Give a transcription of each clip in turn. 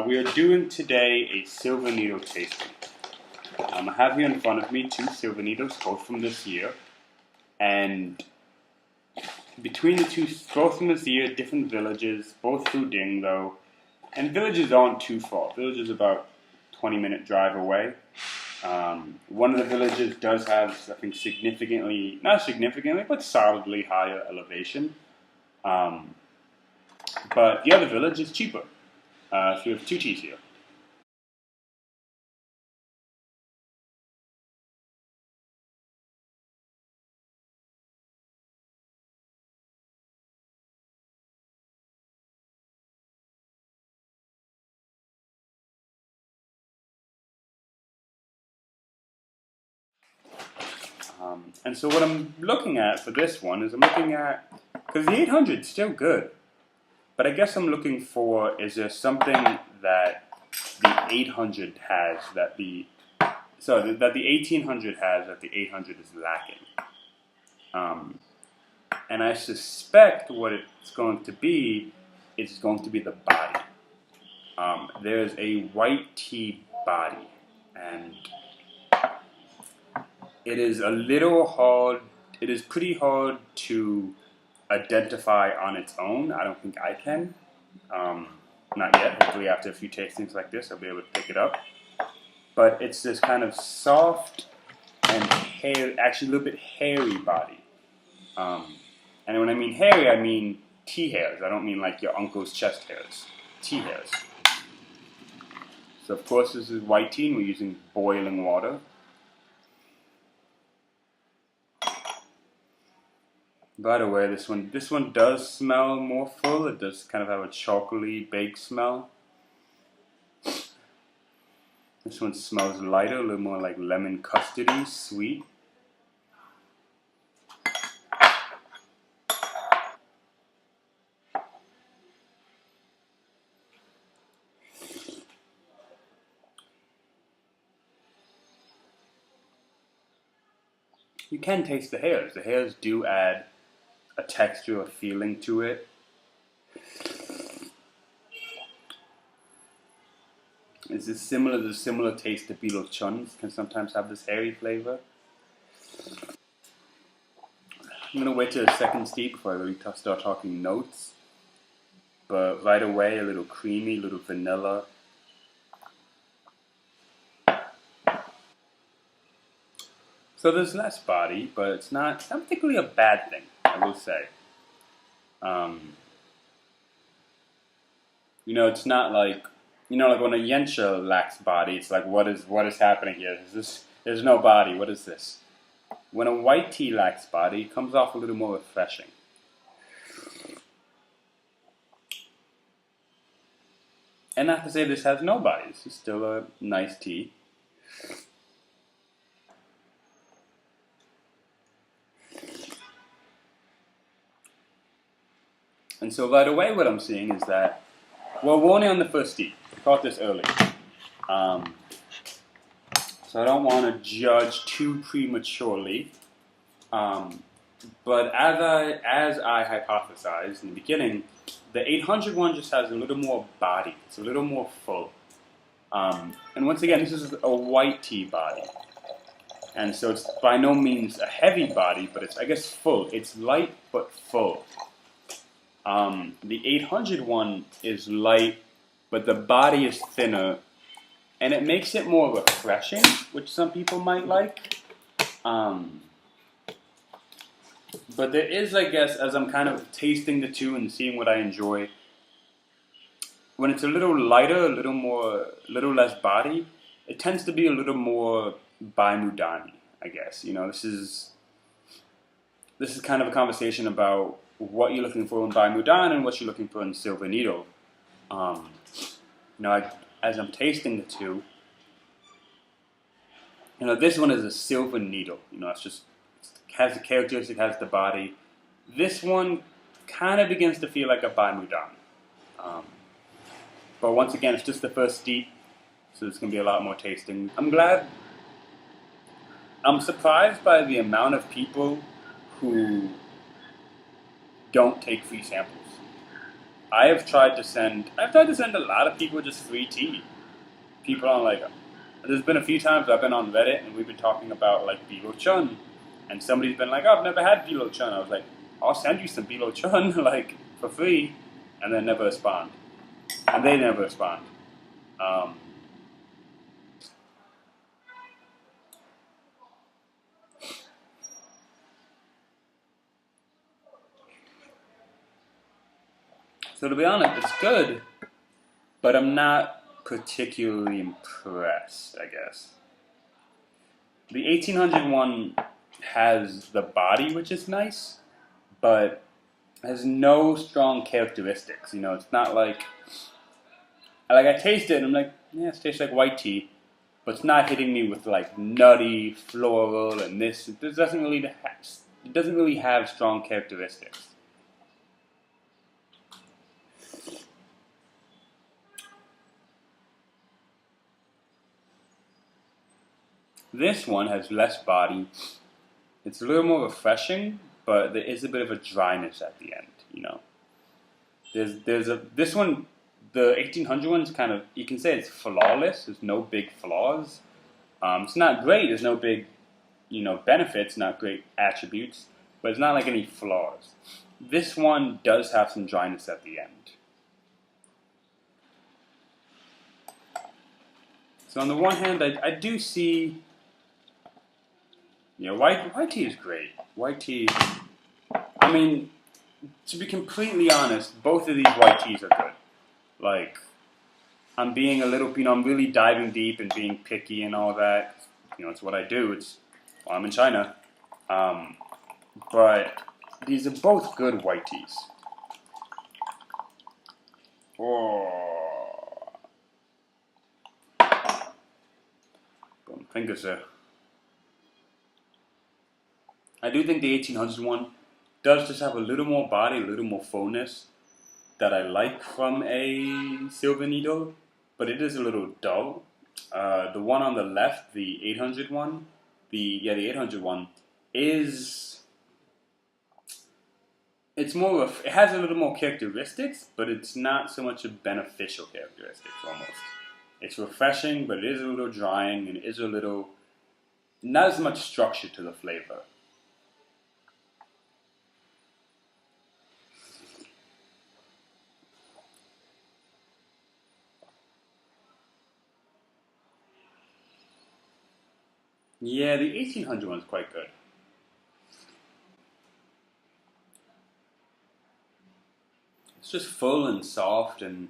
We are doing today a silver needle tasting. I have here in front of me 2 silver needles, both from this year. And between the two, both from this year, different villages, both through Ding though. And villages aren't too far. Village is about 20-minute drive away. One of the villages does have, I think, not significantly, but solidly higher elevation. But the other village is cheaper. So we have 2 teas here. And so what I'm looking at for this one is because the 800 is still good, but I guess I'm looking for, is there something that the 800 has that the 1800 has that the 800 is lacking? And I suspect what it's going to be is going to be the body. There's a white tea body, and it is a little hard. It is pretty hard to identify on its own. I don't think I can. Not yet. Hopefully after a few tastings like this, I'll be able to pick it up. But it's this kind of soft and actually a little bit hairy body. And when I mean hairy, I mean tea hairs. I don't mean like your uncle's chest hairs. Tea hairs. So of course this is white tea, and we're using boiling water. By the way, this one does smell more full. It does kind of have a chocolatey baked smell. This one smells lighter, a little more like lemon custardy, sweet. You can taste the hairs. The hairs do add a texture, a feeling to it. It's similar taste to Beetle Chuns can sometimes have this hairy flavor. I'm gonna wait till the second steep before I really start talking notes. But right away, a little creamy, a little vanilla. So there's less body, but it's not particularly a bad thing, I will say. It's not like, like when a Yensha lacks body, it's like, what is happening here? There's no body, what is this? When a white tea lacks body, it comes off a little more refreshing. And not to say this has no body, this is still a nice tea. And so right away what I'm seeing is that, well, we're only on the first steep. I caught this early. So I don't want to judge too prematurely. But as I hypothesized in the beginning, the 800 one just has a little more body. It's a little more full. And once again, this is a white tea body. And so it's by no means a heavy body, but it's, I guess, full. It's light but full. The 800 one is light, but the body is thinner, and it makes it more refreshing, which some people might like. But there is, I guess, as I'm kind of tasting the two and seeing what I enjoy, when it's a little lighter, a little less body, it tends to be a little more Baimudani, I guess. This is kind of a conversation about what you're looking for in Baimudan and what you're looking for in Silver Needle. As I'm tasting the two, this one is a Silver Needle. It has the characteristic, has the body. This one kind of begins to feel like a Baimudan. But once again, it's just the first steep, so there's going to be a lot more tasting. I'm surprised by the amount of people who don't take free samples. I've tried to send a lot of people just free tea. People on like, there's been a few times I've been on Reddit and we've been talking about like Bilo Chun, and somebody's been like, oh, I've never had Bilo Chun. I was like, I'll send you some Bilo Chun like for free, and then never respond, and they never respond. Um, so to be honest, it's good, but I'm not particularly impressed. I guess the 1800 one has the body, which is nice, but has no strong characteristics. You know, it's not like I taste it and I'm like, yeah, it tastes like white tea, but it's not hitting me with like nutty, floral, and this. It doesn't really have strong characteristics. This one has less body. It's a little more refreshing, but there is a bit of a dryness at the end. You know, there's a this one, the 1800 one's kind of, you can say it's flawless. There's no big flaws. It's not great. There's no big, benefits, not great attributes, but it's not like any flaws. This one does have some dryness at the end. So on the one hand, I do see, white tea is great. White tea, I mean, to be completely honest, both of these white teas are good. Like, I'm being a little, I'm really diving deep and being picky and all that. It's what I do. I'm in China. But these are both good white teas. Oh, boom, fingers there. I do think the 1800 one does just have a little more body, a little more fullness that I like from a silver needle, but it is a little dull. The one on the left, the 800 one, the 800 one is, it's more of, it has a little more characteristics, but it's not so much a beneficial characteristics almost. It's refreshing, but it is a little drying and it is a little, not as much structure to the flavor. Yeah, the 1800 one's quite good. It's just full and soft, and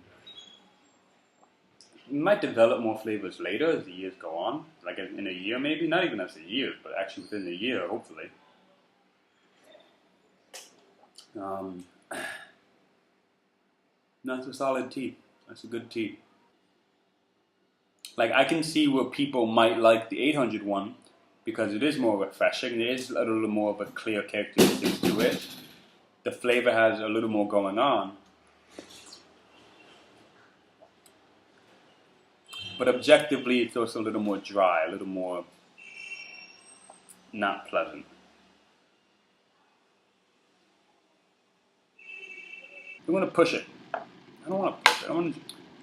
you might develop more flavors later as the years go on. Like in a year, maybe not even as a year, but actually within a year, hopefully. Um, no, it's a solid tea. That's a good tea. Like I can see where people might like the 800 one because it is more refreshing. There is a little more of a clear characteristic to it. The flavor has a little more going on. But objectively, it's also a little more dry, a little more not pleasant. I want to push it. I don't want to push it.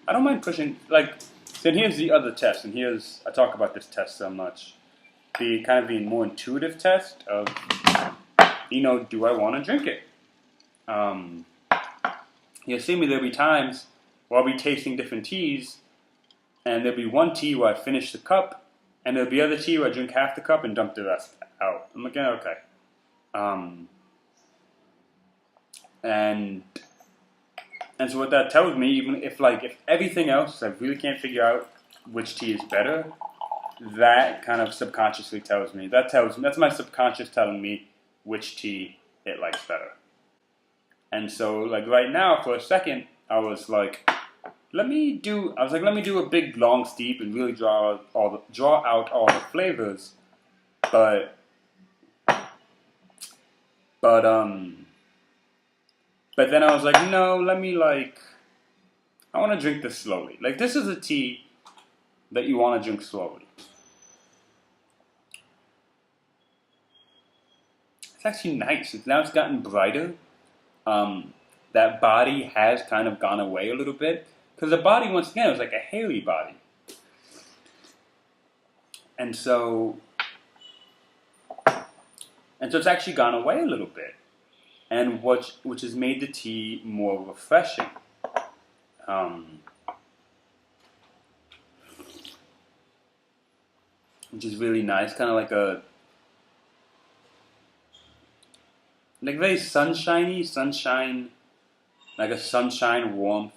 I don't mind pushing. Like, then here's the other test, and I talk about this test so much. The kind of the more intuitive test of, do I want to drink it? You'll see me, there'll be times where I'll be tasting different teas, and there'll be one tea where I finish the cup, and there'll be other tea where I drink half the cup and dump the rest out. I'm like, yeah, okay. And so what that tells me, even if everything else, I really can't figure out which tea is better, that kind of subconsciously tells me, that's my subconscious telling me which tea it likes better. And so, like right now, for a second, I was like, let me do a big long steep and really draw out all the flavors, but then I was like, no, I want to drink this slowly. Like this is a tea that you want to drink slowly. It's actually nice. Now it's gotten brighter. that body has kind of gone away a little bit. Because the body, once again, was like a hairy body. And so it's actually gone away a little bit. And which has made the tea more refreshing. Which is really nice, kind of like very sunshiny, like a sunshine warmth.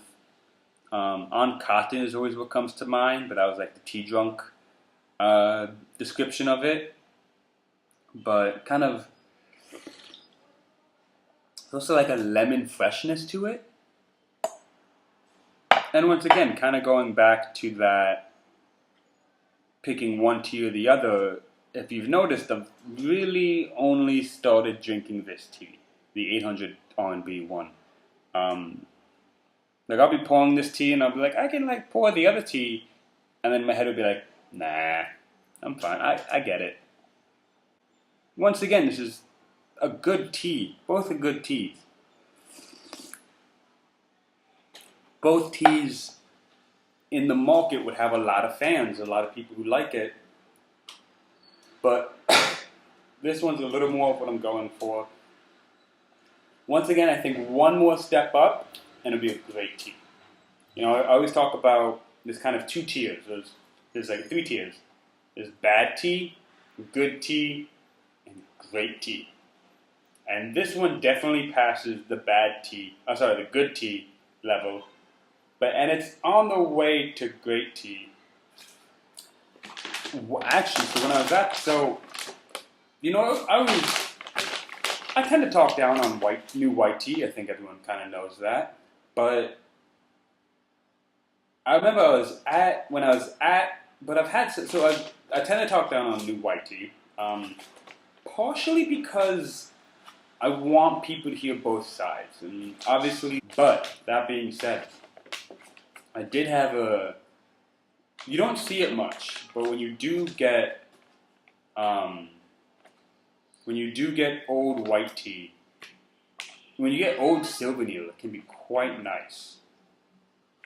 On cotton is always what comes to mind, but that was like the tea drunk description of it. But kind of, there's also like a lemon freshness to it. And once again, kind of going back to that, picking one tea or the other, if you've noticed, I've really only started drinking this tea, the 800 R&B one. Like I'll be pouring this tea and I'll be like, I can like pour the other tea, and then my head will be like, nah, I'm fine, I get it. Once again, this is a good tea. Both are good teas. Both teas in the market would have a lot of fans, a lot of people who like it. But this one's a little more of what I'm going for. Once again, I think one more step up and it'll be a great tea. You know, I always talk about there's kind of two tiers. There's like 3 tiers. There's bad tea, good tea, and great tea. And this one definitely passes the the good tea level. And it's on the way to great tea. Actually, so when I was you know, I tend to talk down on new white tea. I think everyone kind of knows that. But I remember but I tend to talk down on new white tea. Partially because I want people to hear both sides. And obviously, but that being said, I did have you don't see it much, but when you do get old white tea, when you get old silver needle, it can be quite nice.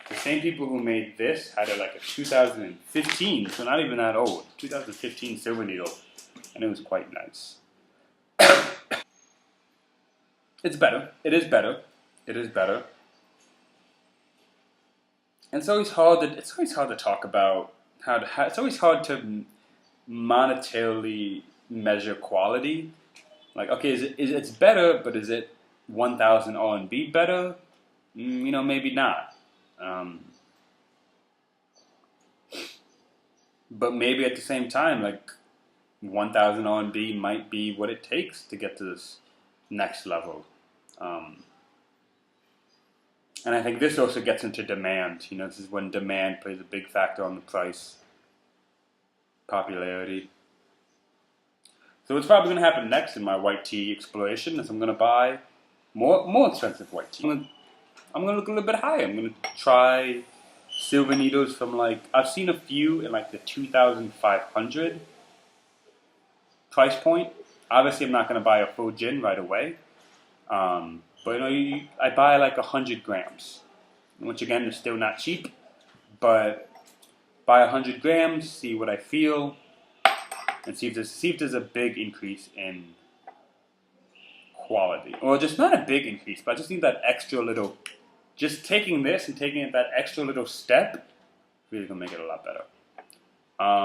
The same people who made this had a 2015, so not even that old, 2015 silver needle, and it was quite nice. It's better. It is better. It is better. And it's always hard to talk about it's always hard to monetarily measure quality. Like, okay, it's better, but is it 1,000 R&B better? You know, maybe not. But maybe at the same time, like 1,000 R&B might be what it takes to get to this next level. And I think this also gets into demand. You know, this is when demand plays a big factor on the price, popularity. So what's probably going to happen next in my white tea exploration is I'm going to buy more expensive white tea. I'm going to look a little bit higher. I'm going to try silver needles from I've seen a few in the 2,500 price point. Obviously, I'm not going to buy a full gin right away. But I buy 100 grams, which again is still not cheap. But buy 100 grams, see what I feel, and see if there's a big increase in quality, or just not a big increase, but I just need that extra little. Just taking this and taking it that extra little step, really gonna make it a lot better.